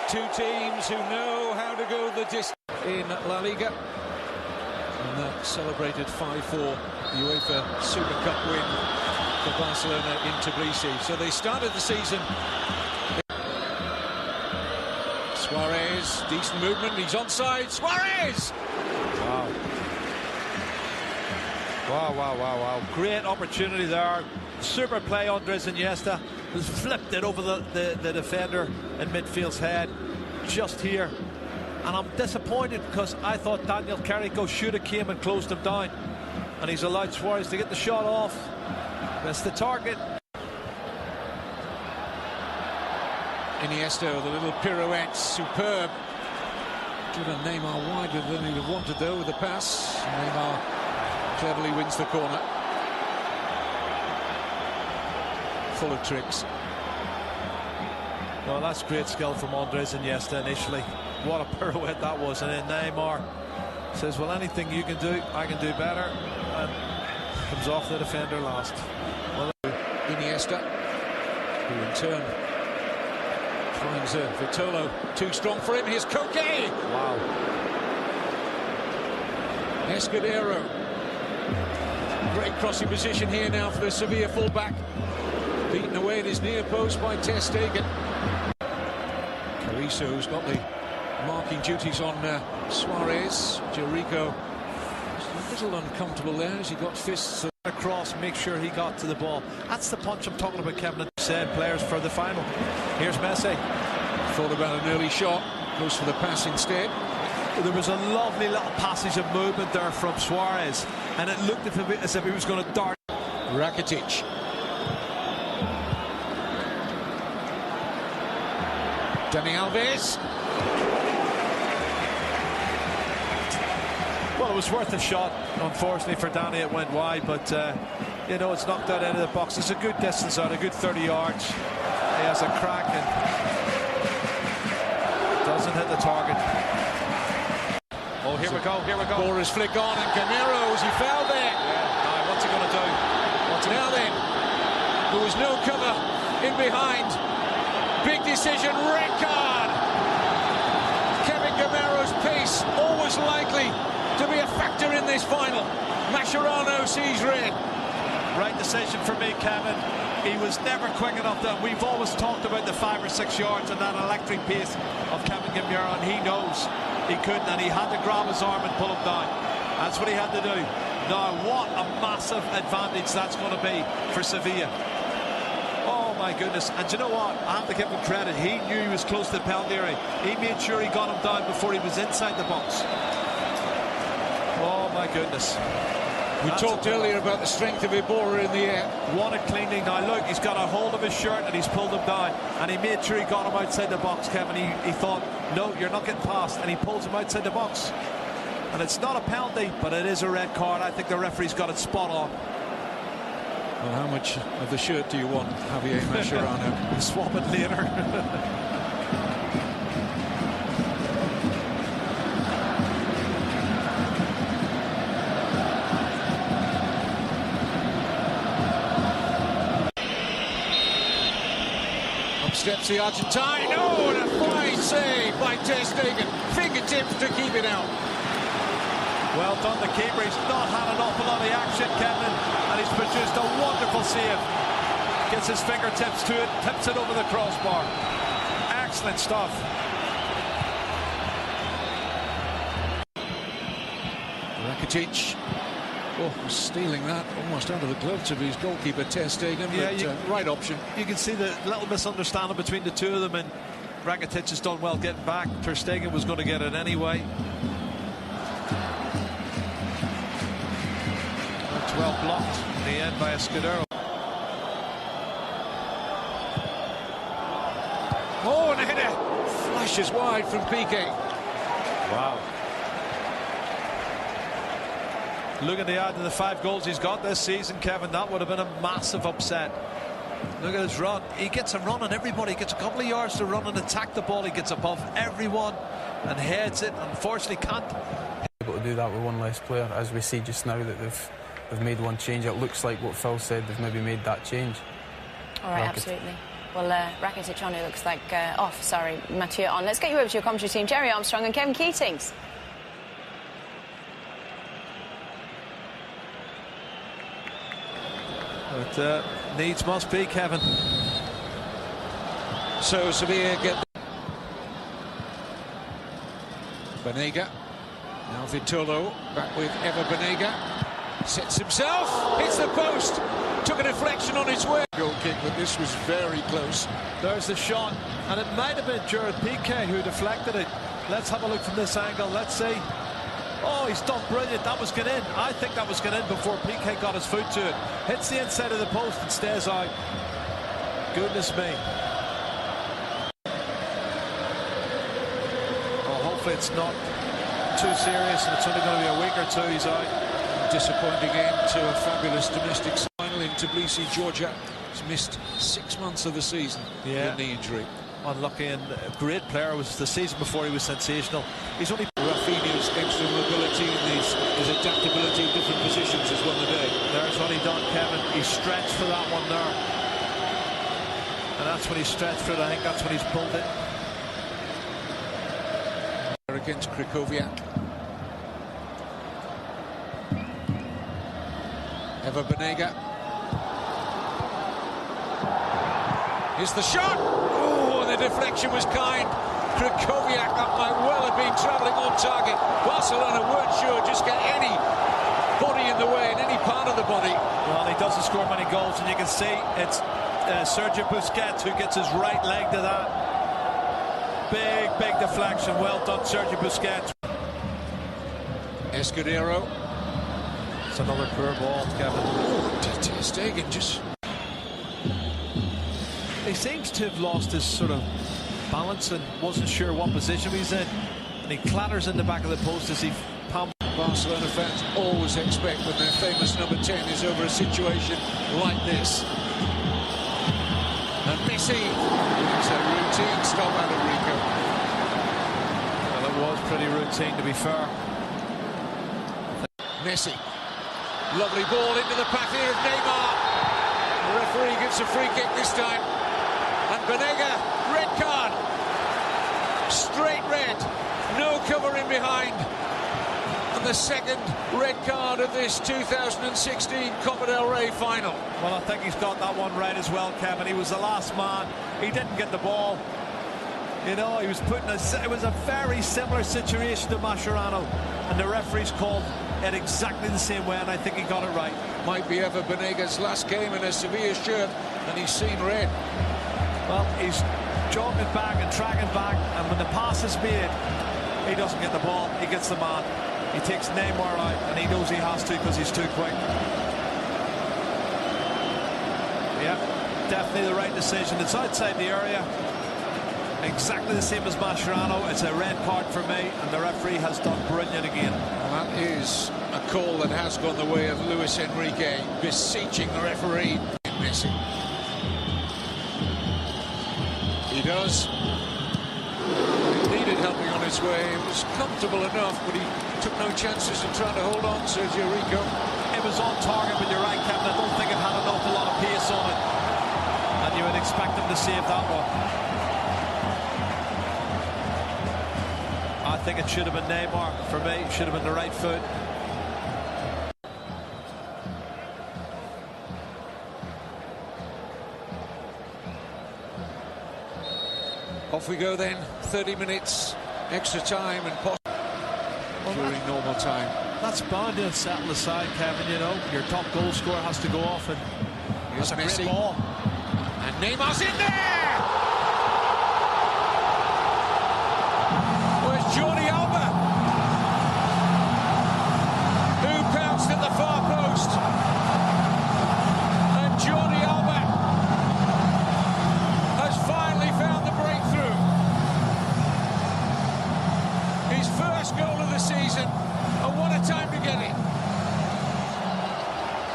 Two teams who know how to go the distance in La Liga. And that celebrated 5-4 the UEFA Super Cup win for Barcelona in Tbilisi. So they started the season. Suarez, decent movement, he's onside. Suarez! Wow. Wow. Great opportunity there. Super play. Andres Iniesta has flipped it over the defender in midfield's head. Just here. And I'm disappointed because I thought Daniel Carrico should have came and closed him down. And he's allowed Suarez to get the shot off. That's the target. Iniesta with a little pirouette, superb. Driven Neymar wider than he'd have wanted though with the pass. Neymar cleverly wins the corner. Full of tricks. Well, that's great skill from Andres Iniesta initially. What a pirouette that was. And then Neymar says, well, anything you can do, I can do better. And comes off the defender last. Well, Iniesta, who in turn finds Vitolo too strong for him. Here's Koke. Wow. Escudero. Great crossing position here now for the Sevilla fullback. Beaten away at his near post by Ter Stegen. Carrizo's got the marking duties on Suarez. Jericho a little uncomfortable there as he got fists across, make sure he got to the ball. That's the punch I'm talking about, Kevin. Said players for the final. Here's Messi. Thought about an early shot, goes for the pass instead. There was a lovely little passage of movement there from Suarez, and it looked as if he was going to dart. Rakitic. Dani Alves. Well, it was worth a shot. Unfortunately for Danny, it went wide, but you know, it's knocked out of the box. It's a good distance out, a good 30 yards. He has a crack and doesn't hit the target. Oh, here we go. Boris flick on, and Gameros, he fell there. Yeah. What's he going to do? Now then, there was no cover in behind. Big decision, red card. Kevin Gameros' pace, always likely to be a factor in this final. Mascherano sees red. Right decision for me, Kevin. He was never quick enough. We've always talked about the 5 or 6 yards and that electric pace of Kevin Gameiro, and he knows he couldn't, and he had to grab his arm and pull him down. That's what he had to do. Now, what a massive advantage that's going to be for Sevilla. Oh my goodness. And you know what? I have to give him credit. He knew he was close to the penalty area. He made sure he got him down before he was inside the box. Oh my goodness. We talked earlier about the strength of Iborra in the air. Won it cleanly. Now look, he's got a hold of his shirt and he's pulled him down, and he made sure he got him outside the box, Kevin. He thought, no, you're not getting past, and he pulls him outside the box. And it's not a penalty, but it is a red card. I think the referee's got it spot on. Well, how much of the shirt do you want, Javier Mascherano? Swap it later. Up steps the Argentine. Oh, and a fine save by Ter Stegen. Fingertips to keep it out. Well done, the keeper. He's not had an awful lot of action, Kevin, and he's produced a wonderful save. Gets his fingertips to it, tips it over the crossbar. Excellent stuff. Rakitic. Oh, stealing that almost out of the gloves of his goalkeeper, Ter Stegen. Yeah, but, right option. You can see the little misunderstanding between the two of them, and Rakitic has done well getting back. Ter Stegen was going to get it anyway. Well blocked in the end by Escudero. Oh, and a header flashes wide from Piqué. Wow. Look at the add to the 5 goals he's got this season, Kevin. That would have been a massive upset. Look at his run. He gets a run on everybody. He gets a couple of yards to run and attack the ball. He gets above everyone and heads it. Unfortunately, can't. Able to do that with one less player, as we see just now that they've made one change. It looks like what Phil said, they've maybe made that change. All right, absolutely. Well, Rakitic on, who looks like off. Sorry, Mathieu on. Let's get you over to your commentary team, Jerry Armstrong and Kevin Keatings. But needs must be, Kevin. So Sevilla get Banega. Now Vitolo back with Ever Banega. Sets himself, hits the post, took a deflection on his way. Goal kick, but this was very close. There's the shot, and it might have been Jared Piqué who deflected it. Let's have a look from this angle. Let's see. Oh, he's done brilliant. That was going in. I think that was going in before Piqué got his foot to it. Hits the inside of the post and stays out. Goodness me. Well, hopefully it's not too serious and it's only going to be a week or two. He's out. Disappointing end to a fabulous domestic final in Tbilisi, Georgia. He's missed 6 months of the season with a knee injury. Unlucky, and a great player. Was the season before he was sensational. He's only Rafinha's extra mobility and his adaptability in different positions has won the day. There's what he done, Kevin. He stretched for that one there, and that's when he stretched for it. I think that's when he's pulled it. Against Krychowiak. Ever Banega. Here's the shot. Oh, and the deflection was kind. Krychowiak, that might well have been travelling on target. Barcelona weren't sure, just get any body in the way, in any part of the body. Well, he doesn't score many goals, and you can see it's Sergio Busquets who gets his right leg to that. Big deflection. Well done, Sergio Busquets. Escudero. It's another poor ball, Kevin. Ter Stegen just... He seems to have lost his sort of balance and wasn't sure what position he's in. And he clatters in the back of the post as he pumps. Barcelona fans always expect when their famous number 10 is over a situation like this. And Messi, it's a routine stop out of Rico. Well, it was pretty routine, to be fair. Messi, lovely ball into the path here of Neymar. The referee gives a free kick this time. And Banega, red card. Straight red, no cover in behind. And the second red card of this 2016 Copa del Rey final. Well, I think he's got that one right as well, Kevin. He was the last man. He didn't get the ball. You know, he was putting it was a very similar situation to Mascherano, and the referee's called it exactly the same way, and I think he got it right. Might be Ever Banega's last game in a Sevilla shirt, and he's seen red. Well, he's jogging back and tracking back, and when the pass is made, he doesn't get the ball. He gets the man. He takes Neymar out, and he knows he has to because he's too quick. Yeah, definitely the right decision. It's outside the area. Exactly the same as Mascherano. It's a red card for me, and the referee has done brilliant again. Well, that is a call that has gone the way of Luis Enrique, beseeching the referee. Messi. He does. He needed helping on his way. It was comfortable enough, but he took no chances in trying to hold on, Sergio Rico. It was on target, but you're right, Kevin. I don't think it had an awful lot of pace on it, and you would expect him to save that one. I think it should have been Neymar. For me, it should have been the right foot. Off we go then. 30 minutes extra time and during normal time. That's bound to settle aside, Kevin. You know, your top goal scorer has to go off, and here's that's a Messi. great ball. And Neymar's in there! Jordi Alba, who pounced at the far post, and Jordi Alba has finally found the breakthrough. His first goal of the season, and what a time to get it.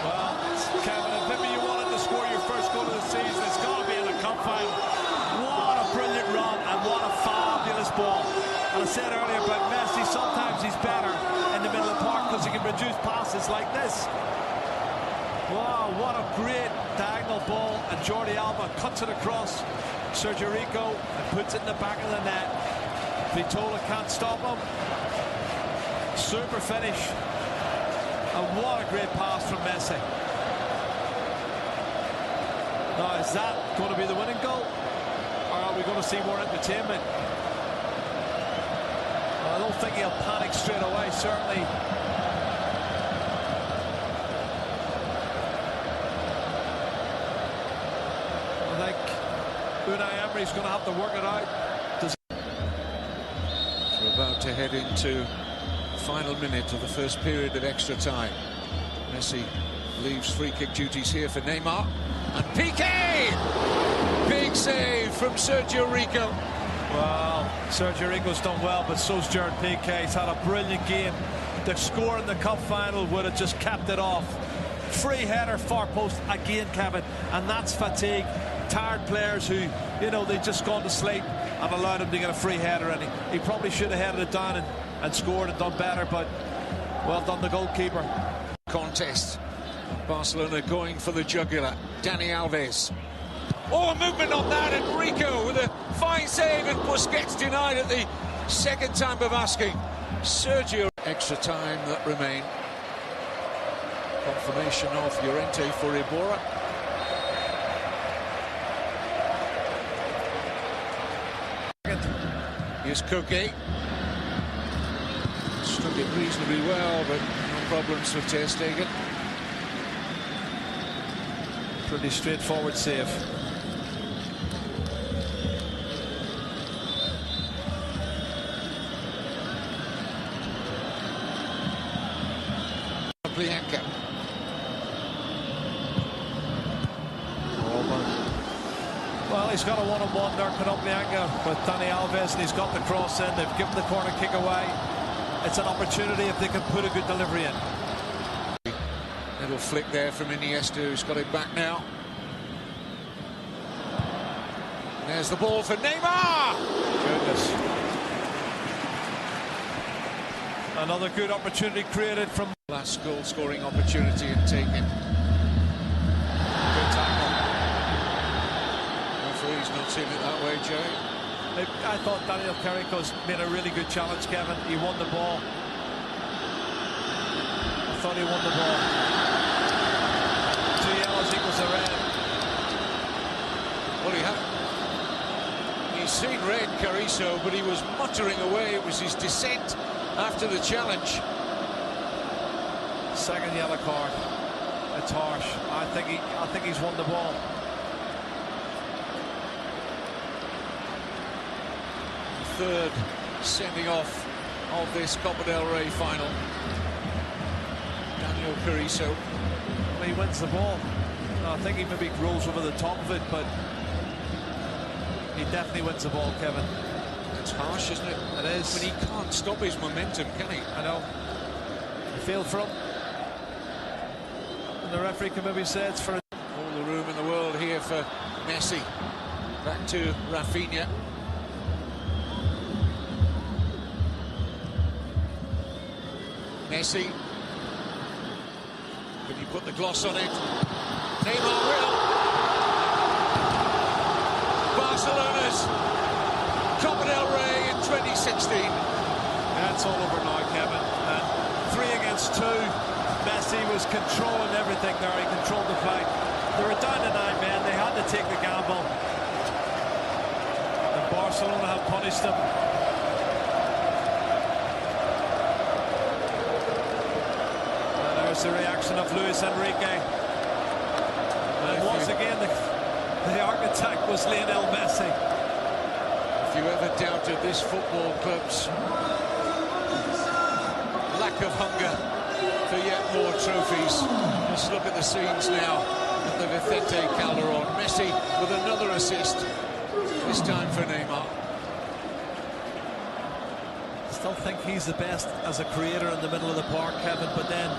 Well, Kevin, if maybe you wanted to score your first goal of the season, it's got to be in a cup final. What a brilliant run, and what a fabulous ball. And I said earlier about Messi, sometimes he's better in the middle of the park because he can produce passes like this. Wow, what a great diagonal ball, and Jordi Alba cuts it across Sergio Rico and puts it in the back of the net. Vitola can't stop him. Super finish, and what a great pass from Messi. Now, is that going to be the winning goal, or are we going to see more entertainment? I don't think he'll panic straight away, certainly. I think Unai Emery's going to have to work it out. So we're about to head into the final minute of the first period of extra time. Messi leaves free kick duties here for Neymar. And Piqué! Big save from Sergio Rico. Well, Sergio Rico's done well, but so's Gerard Piqué. He's had a brilliant game. The score in the cup final would have just capped it off. Free header, far post again, Kevin, and that's fatigue. Tired players who, you know, they've just gone to sleep and allowed him to get a free header, and he probably should have headed it down and scored and done better, but well done, the goalkeeper. Contest. Barcelona going for the jugular. Dani Alves. Oh, movement on that, and Rico with a fine save, and Busquets denied at the second time of asking. Sergio. Extra time that remain. Confirmation of Llorente for Iborra. Here's Koke. Struck it reasonably well, but no problems with Ter Stegen. Pretty straightforward save. Bianca. Well, he's got a one-on-one there, Bianca, with Dani Alves, and he's got the cross in. They've given the corner kick away. It's an opportunity if they can put a good delivery in. Little flick there from Iniesta, who's got it back now. And there's the ball for Neymar. Goodness. Another good opportunity created from... Last goal-scoring opportunity and taken. Good tackle. Referee's not seen it that way, Jerry. I thought Daniel Carrico's made a really good challenge, Kevin. He won the ball. I thought he won the ball. 2 yellows equals a red. Well, he's seen red, Carrizo, but he was muttering away. It was his dissent after the challenge. Second yellow card. It's harsh. I think he's won the ball. Third sending off of this Copa del Rey final. Daniel Carrizo. He wins the ball. I think he maybe rolls over the top of it, but he definitely wins the ball, Kevin. It's harsh, isn't it? It is. But he can't stop his momentum, can he? I know. I feel for him. And the referee can maybe say it's for... All the room in the world here for Messi. Back to Rafinha. Messi. Can you put the gloss on it? Neymar will. Barcelona's Copa del Rey in 2016. That's all over now, Kevin. And 3 against 2. Messi was controlling everything there. He controlled the fight. They were down to 9 men. They had to take the gamble. And Barcelona have punished them. The reaction of Luis Enrique, and once again the architect was Lionel Messi. If you ever doubted this football club's lack of hunger for yet more trophies, just look at the scenes now at the Vicente Calderon. Messi with another assist, this time for Neymar. I still think he's the best as a creator in the middle of the park, Kevin, but then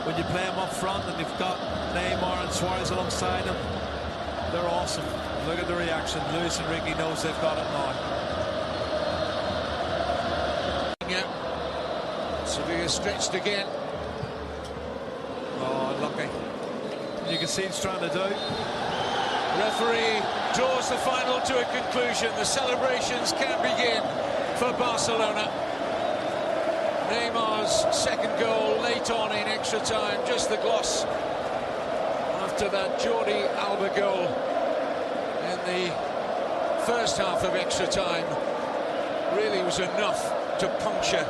when you play him up front and you've got Neymar and Suarez alongside him, they're awesome. Look at the reaction. Luis Enrique knows they've got it now. Sevilla stretched again. Oh, unlucky. You can see he's trying to do. Referee draws the final to a conclusion. The celebrations can begin for Barcelona. Neymar's second goal late on in extra time, just the gloss after that Jordi Alba goal in the first half of extra time. Really was enough to puncture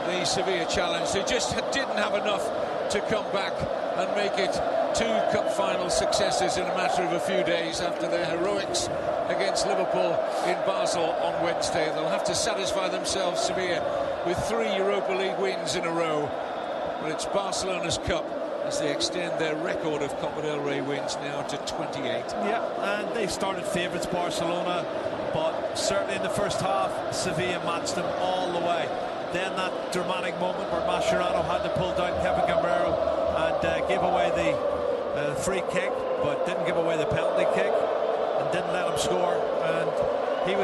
the Sevilla challenge. They just didn't have enough to come back and make it 2 cup final successes in a matter of a few days after their heroics against Liverpool in Basel on Wednesday. They'll have to satisfy themselves, Sevilla, with 3 Europa League wins in a row. But it's Barcelona's cup as they extend their record of Copa del Rey wins now to 28. Yeah, and they started favourites, Barcelona, but certainly in the first half, Sevilla matched them all the way. Then that dramatic moment where Mascherano had to pull down Kevin Gamero and give away the free kick, but didn't give away the penalty kick and didn't let him score. And he was